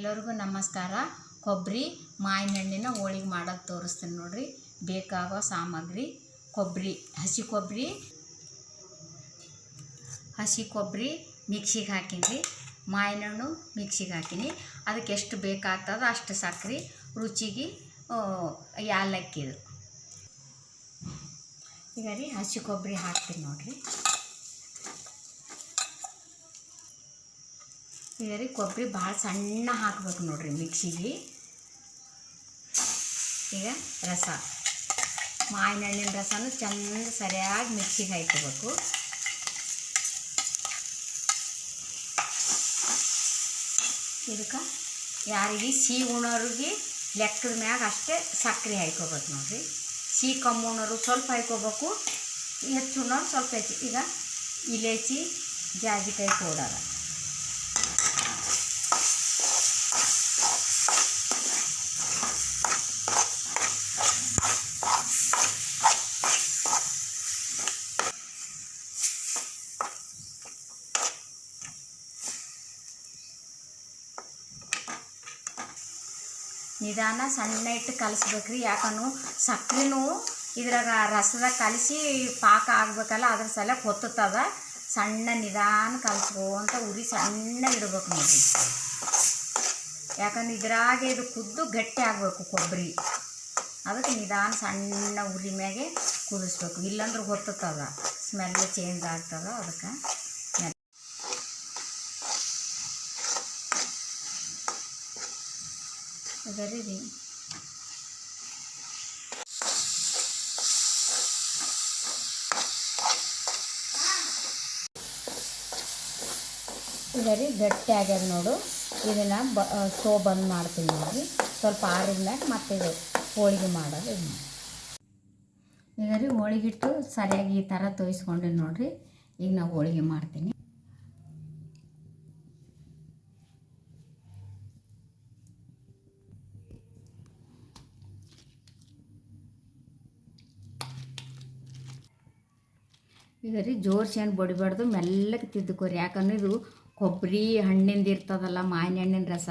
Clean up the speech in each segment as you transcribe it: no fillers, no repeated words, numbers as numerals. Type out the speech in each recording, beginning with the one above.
ಎಲ್ಲರಿಗೂ ನಮಸ್ಕಾರ. ಕೊಬ್ಬರಿ ಮಾವಿನ ಹಣ್ಣಿನ ಹೋಳಿಗೆ ಮಾಡೋದು ತೋರಿಸ್ತೀನಿ ನೋಡ್ರಿ. ಬೇಕಾಗೋ ಸಾಮಗ್ರಿ: ಕೊಬ್ಬರಿ, ಹಸಿ ಕೊಬ್ಬರಿ ಮಿಕ್ಸಿಗೆ ಹಾಕಿನಿ. ಮಾವಿನ ಹಣ್ಣು ಮಿಕ್ಸಿಗೆ ಹಾಕಿನಿ. ಅದಕ್ಕೆ ಎಷ್ಟು ಬೇಕಾಗ್ತದೆ ಅಷ್ಟು ಸಕ್ಕರೆ, ರುಚಿಗೆ ಯಾಲಕ್ಕಿ. ಈಗ ರೀ ಹಸಿ ಕೊಬ್ಬರಿ ಹಾಕ್ತೀನಿ ನೋಡ್ರಿ. ಈಗ ರೀ ಕೊಬ್ಬರಿ ಭಾಳ ಸಣ್ಣ ಹಾಕ್ಬೇಕು ನೋಡ್ರಿ ಮಿಕ್ಸಿಗೆ. ಈಗ ರಸ, ಮಾವಿನ ಹಣ್ಣಿನ ರಸನೂ ಚೆಂದ ಸರಿಯಾಗಿ ಮಿಕ್ಸಿಗೆ ಹಾಕ್ಕೋಬೇಕು. ಇದಕ್ಕೆ ಯಾರಿಗೆ ಸಿಹಿ ಉಣ್ಣೋರಿಗೆ ಲೆಕ್ಕದ ಮ್ಯಾಗ ಅಷ್ಟೇ ಸಕ್ಕರೆ ಹಾಕ್ಕೋಬೇಕು ನೋಡ್ರಿ. ಸಿಹಿ ಕಮ್ಮಿ ಉಣ್ಣೋರು ಸ್ವಲ್ಪ ಹಾಕ್ಕೋಬೇಕು, ಹೆಚ್ಚು ಉಣ್ಣೋರು ಸ್ವಲ್ಪ ಹೆಚ್ಚು. ಈಗ ಇಲೈಚಿ, ಜಾಜಿಕಾಯಿ ಪೌಡರ್, ನಿಧಾನ ಸಣ್ಣ ಇಟ್ಟು ಕಲಿಸ್ಬೇಕ್ರಿ. ಯಾಕಂದ್ರೆ ಸಕ್ಕರೆನೂ ಇದ್ರಾಗ ರಸದಾಗ ಕಲಿಸಿ ಪಾಕ ಆಗಬೇಕಲ್ಲ, ಅದ್ರ ಸಲಕ್ಕೆ ಹೊತ್ತದ. ಸಣ್ಣ ನಿಧಾನ ಕಲಿಸ್ಕೊಂತ ಉರಿ ಸಣ್ಣ ಇಡಬೇಕು ನೋಡ್ರಿ. ಯಾಕಂದ್ರೆ ಇದ್ರಾಗೆ ಇದು ಕುದ್ದು ಗಟ್ಟಿ ಆಗಬೇಕು ಕೊಬ್ಬರಿ. ಅದಕ್ಕೆ ನಿಧಾನ ಸಣ್ಣ ಉರಿ ಮ್ಯಾಗೆ ಕುದಿಸ್ಬೇಕು, ಇಲ್ಲಾಂದ್ರೆ ಹೊತ್ತದ, ಸ್ಮೆಲ್ ಚೇಂಜ್ ಆಗ್ತದ. ಅದಕ್ಕೆ ಅದರಿ ರೀ ಇದರಿ ಗಟ್ಟಿ ಆಗ್ಯದ ನೋಡು. ಇದನ್ನು ಸ್ಟೋವ್ ಬಂದ್ ಮಾಡ್ತೀನಿ ನೋಡಿರಿ. ಸ್ವಲ್ಪ ಆರಿದ ಮ್ಯಾಗ ಮತ್ತೆ ಇದು ಹೋಳಿಗೆ ಮಾಡೋದು. ಇದು ಈಗ ರೀ ಹೋಳಿಗಿಟ್ಟು ಸರಿಯಾಗಿ ಈ ಥರ ತೋಯಿಸ್ಕೊಂಡಿನಿ ನೋಡಿರಿ. ಈಗ ನಾವು ಹೋಳಿಗೆ ಮಾಡ್ತೀನಿ. ಈಗ ರೀ ಜೋರ್ಸಿ ಏನು ಬಡಿಬಾರ್ದು, ಮೆಲ್ಲಗೆ ತಿದ್ದುಕೋರಿ. ಯಾಕಂದ್ರೆ ಇದು ಕೊಬ್ಬರಿ ಹಣ್ಣಿಂದ ಇರ್ತದಲ್ಲ, ಮಾವಿನ ಹಣ್ಣಿನ ರಸ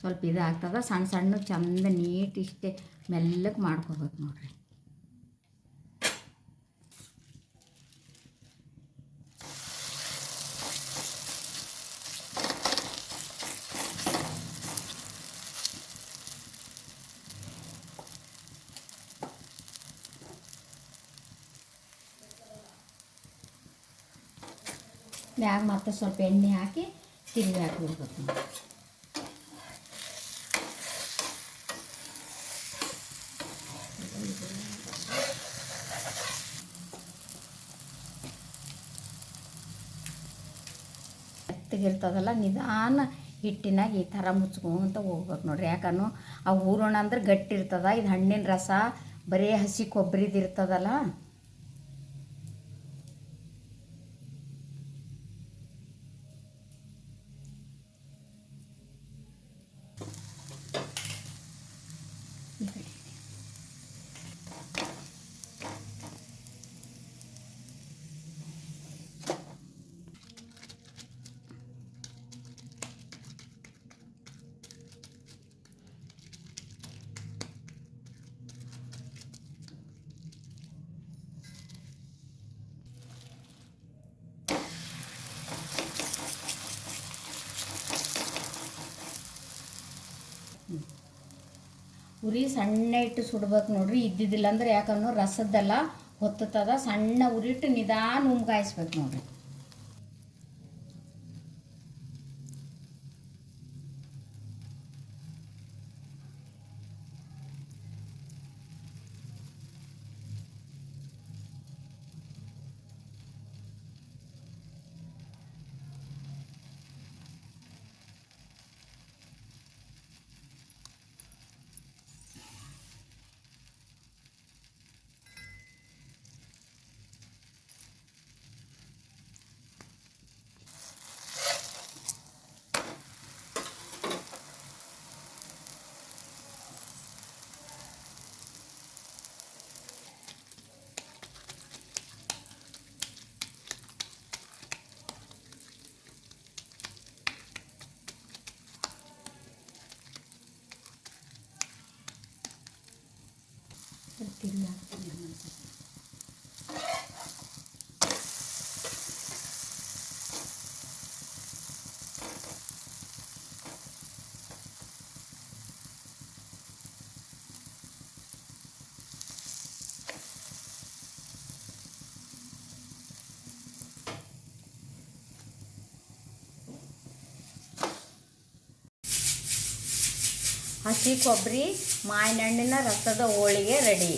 ಸ್ವಲ್ಪ ಇದಾಗ್ತದೆ. ಸಣ್ಣ ಸಣ್ಣ ಚಂದ ನೀಟ್ ಇಷ್ಟೇ ಮೆಲ್ಲಗೆ ಮಾಡ್ಕೋಬೇಕು ನೋಡ್ರಿ. ಮ್ಯಾಗ ಮತ್ತೆ ಸ್ವಲ್ಪ ಎಣ್ಣೆ ಹಾಕಿ ತಿರುಗಿ ಹಾಕಿಬಿಡ್ಬೇಕು ನೋಡಿ. ಮೆತ್ತಗಿರ್ತದಲ್ಲ, ನಿಧಾನ ಹಿಟ್ಟಿನಾಗ ಈ ಥರ ಮುಚ್ಕೊಂತ ಹೋಗ್ಬೇಕು ನೋಡ್ರಿ. ಯಾಕಂದ್ರೆ ಆ ಹೂರಣ ಅಂದ್ರೆ ಗಟ್ಟಿ ಇರ್ತದ. ಇದು ಹಣ್ಣಿನ ರಸ ಬರೀ ಹಸಿ ಕೊಬ್ಬರಿದು ಇರ್ತದಲ್ಲ. ಉರಿ ಸಣ್ಣ ಇಟ್ಟು ಸುಡ್ಬೇಕು ನೋಡ್ರಿ. ಇದ್ದಿದ್ದಿಲ್ಲ ಅಂದ್ರೆ ಯಾಕಂದ್ರೆ ರಸದ್ದೆಲ್ಲ ಹೊತ್ತದ. ಸಣ್ಣ ಉರಿ ಇಟ್ಟು ನಿಧಾನ ಉಮ್ಗಾಯಿಸ್ಬೇಕು ನೋಡ್ರಿ. ಇಲ್ಲಿ ಹಾಕ್ತೀನಿ ಒಂದ್ಸತಿ. ಹಸಿ ಕೊಬ್ಬರಿ ಮಾವಿನ ಹಣ್ಣಿನ ರಸದ ಹೋಳಿಗೆ ರೆಡಿ.